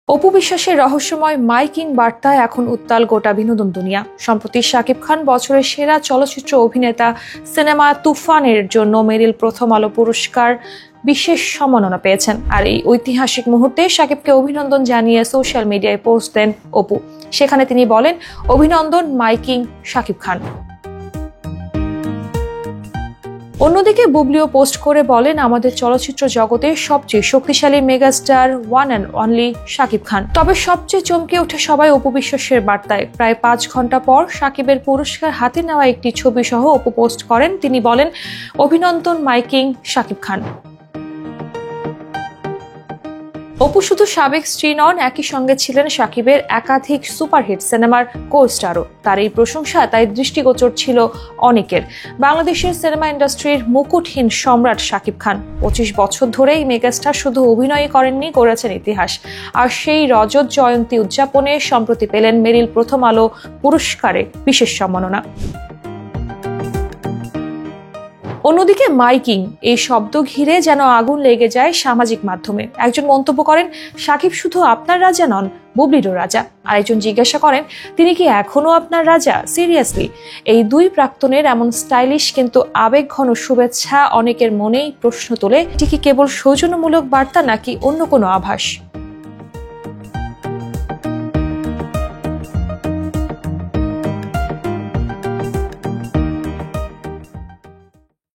অপু বিশ্বাসের রহস্যময় মাইকিং বার্তায় এখন উত্তাল গোটা বিনোদন দুনিয়া। সম্প্রতি শাকিব খান বছরের সেরা চলচ্চিত্র অভিনেতা সিনেমা তুফানের জন্য মেরিল প্রথম আলো পুরস্কার বিশেষ সম্মাননা পেয়েছেন। আর এই ঐতিহাসিক মুহূর্তে শাকিবকে অভিনন্দন জানিয়ে সোশ্যাল মিডিয়ায় পোস্ট দেন অপু। সেখানে তিনি বলেন, অভিনন্দন মাইকিং শাকিব খান। অন্যদিকে বুবলিও পোস্ট করে বলেন, আমাদের চলচ্চিত্র জগতের সবচেয়ে শক্তিশালী megastar one and only Shakib Khan. তবে সবচেয়ে চমকে ওঠে সবাই অপু বিশ্বাসের বার্তায়। প্রায় 5 ঘন্টা পর শাকিবের পুরস্কার হাতে নেওয়া একটি ছবি সহ অপু পোস্ট করেন। তিনি বলেন, অভিনন্দন মাইকিং শাকিব খান। অপু শুধু সাবেক স্ত্রী নন, একই সঙ্গে ছিলেন শাকিবের একাধিক সুপারহিট সিনেমার কো-স্টারও। তার এই প্রশংসা তাই দৃষ্টিগোচর ছিল অনেকের। বাংলাদেশের সিনেমা ইন্ডাস্ট্রির মুকুটহীন সম্রাট শাকিব খান 25 বছর ধরেই মেগাস্টার শুধু অভিনয়ই করেননি, গড়েছেন ইতিহাস। আর সেই রজত জয়ন্তী উদযাপনে সম্প্রতি পেলেন মেরিল প্রথম আলো পুরস্কারে বিশেষ সম্মাননা। অন্যদিকে মাইকিং এই শব্দ ঘিরে যেন আগুন লেগে যায় সামাজিক মাধ্যমে। একজন মন্তব্য করেন, শাকিব শুধু আপনার রাজা নন, বুবলিরও রাজা। আরেকজন জিজ্ঞাসা করেন, তিনি কি এখনো আপনার রাজা? সিরিয়াসলি? এই দুই প্রাক্তনের এমন স্টাইলিশ কিন্তু আবেগঘন শুভেচ্ছা অনেকের মনেই প্রশ্ন তোলে, এটি কি কেবল সৌজন্যমূলক বার্তা নাকি অন্য কোনো আভাস?